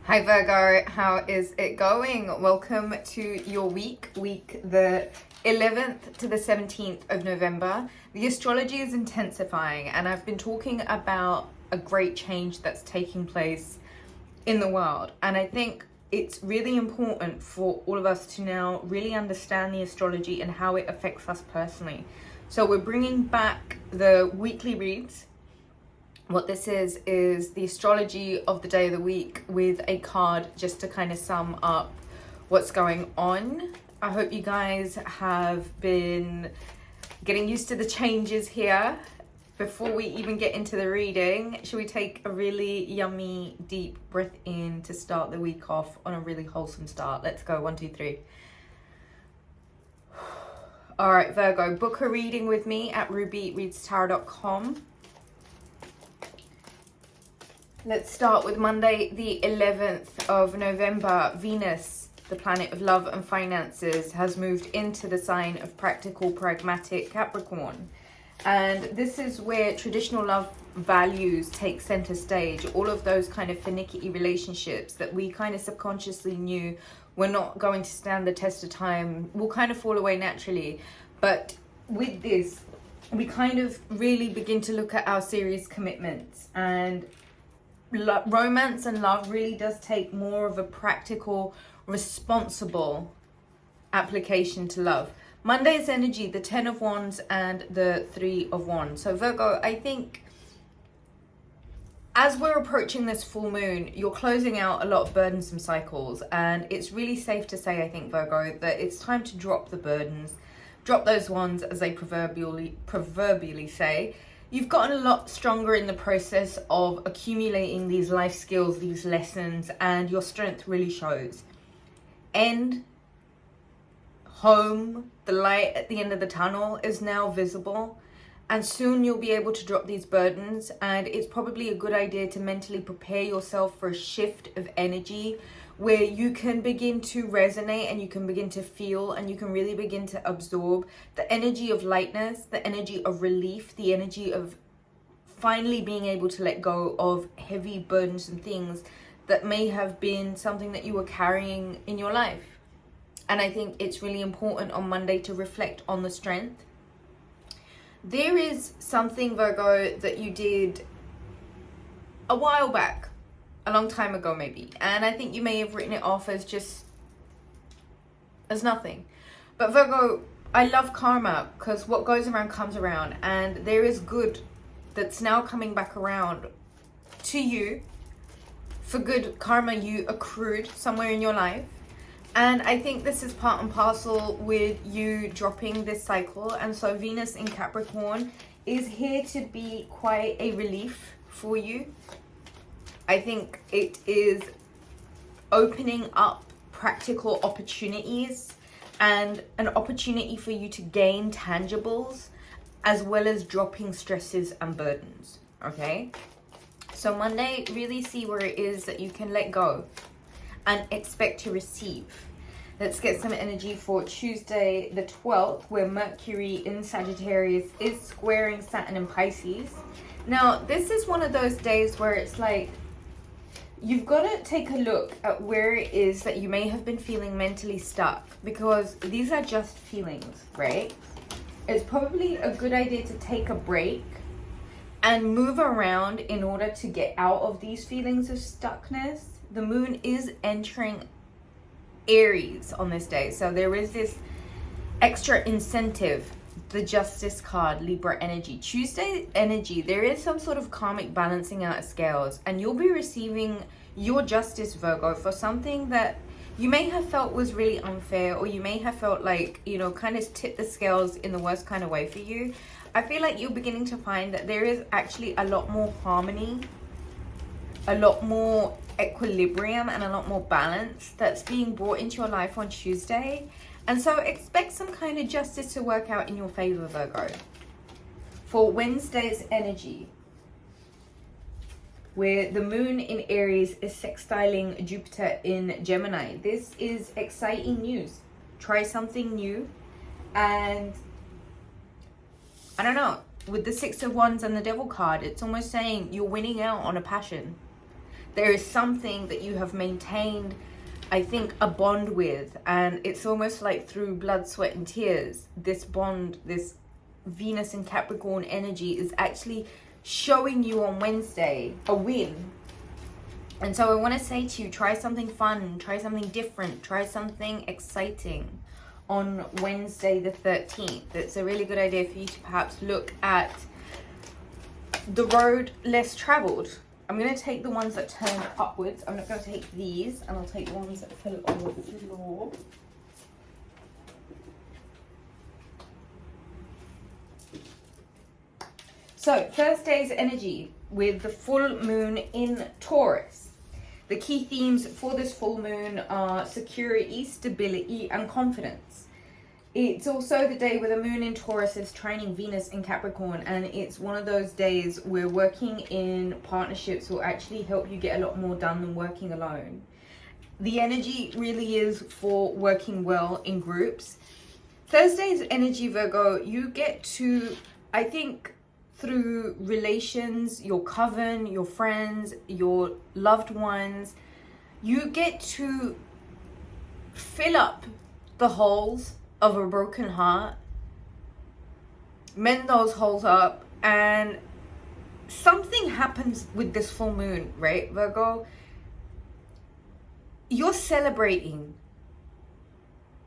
Hi Virgo, how is it going? Welcome to your week the 11th to the 17th of November. The astrology is intensifying, and I've been talking about a great change that's taking place in the world. And I think it's really important for all of us to now really understand the astrology and how it affects us personally. So we're bringing back the weekly reads. What this is the astrology of the day of the week with a card just to kind of sum up what's going on. I hope you guys have been getting used to the changes here. Before we even get into the reading, should we take a really yummy deep breath in to start the week off on a really wholesome start? Let's go. 1, 2, 3. All right, Virgo, book a reading with me at rubyreadstarot.com. Let's start with Monday, the 11th of November. Venus, the planet of love and finances, has moved into the sign of practical, pragmatic Capricorn. And this is where traditional love values take center stage. All of those kind of finicky relationships that we kind of subconsciously knew were not going to stand the test of time will kind of fall away naturally. But with this, we kind of really begin to look at our serious commitments, and romance and love really does take more of a practical, responsible application to love. Monday's energy, the 10 of Wands and the 3 of Wands. So Virgo, I think as we're approaching this full moon, you're closing out a lot of burdensome cycles, and it's really safe to say, I think, Virgo, that it's time to drop the burdens, drop those wands, as they proverbially say. You've gotten a lot stronger in the process of accumulating these life skills, these lessons, and your strength really shows. End, home, the light at the end of the tunnel is now visible, and soon you'll be able to drop these burdens. And it's probably a good idea to mentally prepare yourself for a shift of energy where you can begin to resonate and you can begin to feel and you can really begin to absorb the energy of lightness, the energy of relief, the energy of finally being able to let go of heavy burdens and things that may have been something that you were carrying in your life. And I think it's really important on Monday to reflect on the strength. There is something, Virgo, that you did a while back, a long time ago maybe, and I think you may have written it off as just as nothing. But Virgo, I love karma, because what goes around comes around, and there is good that's now coming back around to you for good karma you accrued somewhere in your life. And I think this is part and parcel with you dropping this cycle. And so Venus in Capricorn is here to be quite a relief for you. I think it is opening up practical opportunities and an opportunity for you to gain tangibles, as well as dropping stresses and burdens, okay? So Monday, really see where it is that you can let go and expect to receive. Let's get some energy for Tuesday the 12th, where Mercury in Sagittarius is squaring Saturn in Pisces. Now, this is one of those days where it's like, you've got to take a look at where it is that you may have been feeling mentally stuck, because these are just feelings, right? It's probably a good idea to take a break and move around in order to get out of these feelings of stuckness. The moon is entering Aries on this day, so there is this extra incentive. The Justice card, Libra energy. Tuesday energy, there is some sort of karmic balancing out of scales, and you'll be receiving your justice, Virgo, for something that you may have felt was really unfair, or you may have felt like, you know, kind of tipped the scales in the worst kind of way for you. I feel like you're beginning to find that there is actually a lot more harmony, a lot more equilibrium, and a lot more balance that's being brought into your life on Tuesday. And so expect some kind of justice to work out in your favor, Virgo. For Wednesday's energy, where the moon in Aries is sextiling Jupiter in Gemini. This is exciting news. Try something new. And I don't know, with the 6 of Wands and the Devil card, it's almost saying you're winning out on a passion. There is something that you have maintained, I think, a bond with, and it's almost like through blood, sweat and tears, this bond, this Venus and Capricorn energy is actually showing you on Wednesday a win. And so I want to say to you, try something fun, try something different, try something exciting on Wednesday the 13th. It's a really good idea for you to perhaps look at the road less traveled. I'm going to take the ones that turn upwards. I'm not going to take these, and I'll take the ones that fell on the floor. So, first day's energy with the full moon in Taurus. The key themes for this full moon are security, stability, and confidence. It's also the day where the moon in Taurus is trining Venus in Capricorn, and it's one of those days where working in partnerships will actually help you get a lot more done than working alone. The energy really is for working well in groups. Thursday's energy, Virgo, you get to, I think, through relations, your coven, your friends, your loved ones, you get to fill up the holes of a broken heart, mend those holes up, and something happens with this full moon, right, Virgo? You're celebrating.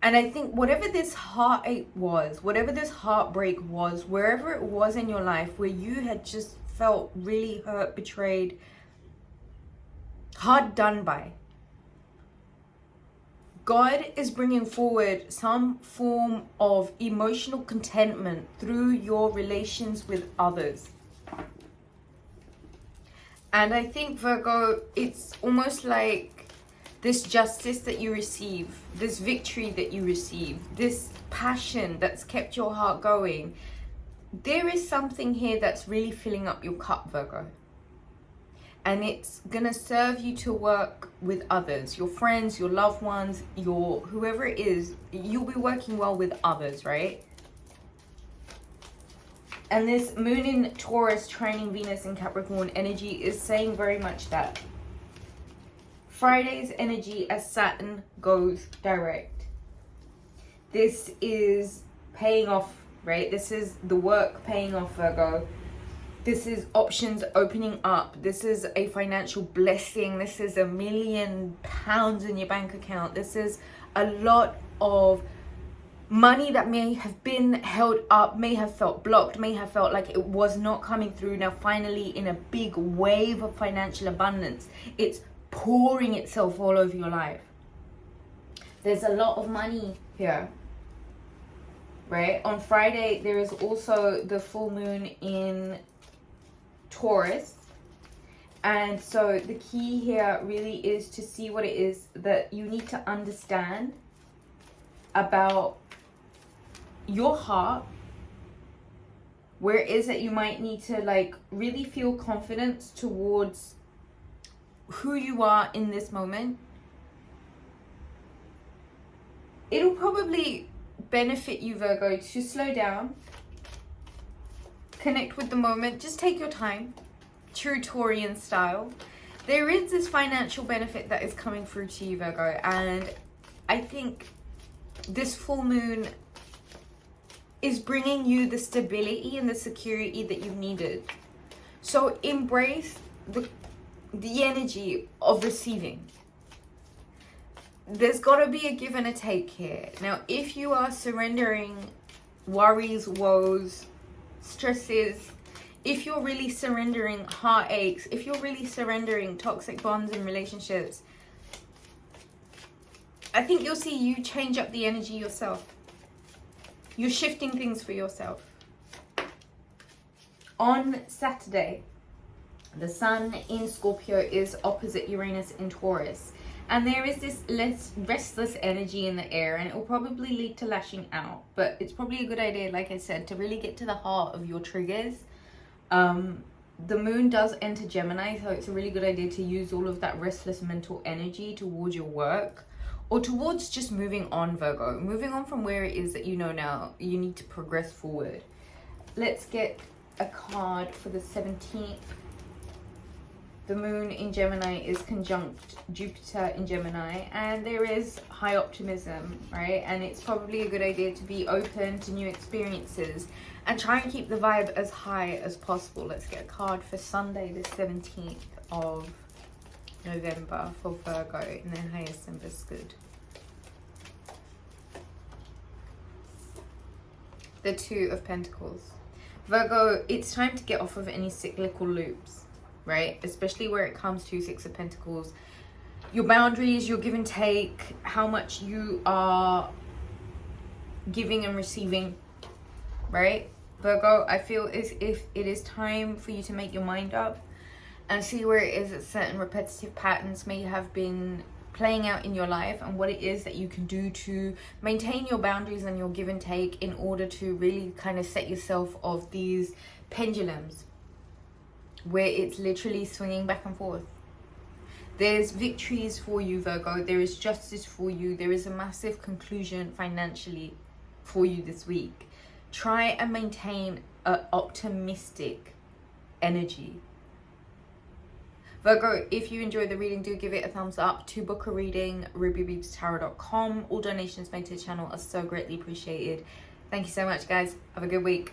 And I think whatever this heartache was, whatever this heartbreak was, wherever it was in your life where you had just felt really hurt, betrayed, hard done by, God is bringing forward some form of emotional contentment through your relations with others. And I think, Virgo, it's almost like this justice that you receive, this victory that you receive, this passion that's kept your heart going. There is something here that's really filling up your cup, Virgo. And it's gonna serve you to work with others, your friends, your loved ones, your whoever it is. You'll be working well with others, right? And this moon in Taurus trining Venus in Capricorn energy is saying very much that. Friday's energy as Saturn goes direct. This is paying off, right? This is the work paying off, Virgo. This is options opening up. This is a financial blessing. This is £1 million in your bank account. This is a lot of money that may have been held up, may have felt blocked, may have felt like it was not coming through. Now finally, in a big wave of financial abundance, it's pouring itself all over your life. There's a lot of money here, right? On Friday, there is also the full moon in Taurus. And so the key here really is to see what it is that you need to understand about your heart. Where is it you might need to like really feel confidence towards who you are in this moment. It'll probably benefit you, Virgo, to slow down, connect with the moment, just take your time, true Taurian style. There is this financial benefit that is coming through to you, Virgo, and I think this full moon is bringing you the stability and the security that you've needed. So embrace the energy of receiving. There's got to be a give and a take here. Now, if you are surrendering worries, woes, stresses, if you're really surrendering heartaches, if you're really surrendering toxic bonds and relationships, I think you'll see you change up the energy yourself. You're shifting things for yourself. On Saturday, the sun in Scorpio is opposite Uranus in Taurus. And there is this less restless energy in the air, and it will probably lead to lashing out. But it's probably a good idea, like I said, to really get to the heart of your triggers. The moon does enter Gemini, so it's a really good idea to use all of that restless mental energy towards your work. Or towards just moving on, Virgo. Moving on from where it is that you know now. You need to progress forward. Let's get a card for the 17th. The moon in Gemini is conjunct Jupiter in Gemini, and there is high optimism, right? And it's probably a good idea to be open to new experiences and try and keep the vibe as high as possible. Let's get a card for Sunday, the 17th of November for Virgo in their highest and best good. The Two of Pentacles. Virgo, it's time to get off of any cyclical loops, right? Especially where it comes to Six of Pentacles. Your boundaries, your give and take, how much you are giving and receiving, right? Virgo, I feel as if it is time for you to make your mind up and see where it is that certain repetitive patterns may have been playing out in your life, and what it is that you can do to maintain your boundaries and your give and take in order to really kind of set yourself off these pendulums where it's literally swinging back and forth. There's victories for you, Virgo. There is justice for you. There is a massive conclusion financially for you this week. Try and maintain an optimistic energy. Virgo, if you enjoyed the reading, do give it a thumbs up. To book a reading, rubyreadstarot.com. All donations made to the channel are so greatly appreciated. Thank you so much, guys. Have a good week.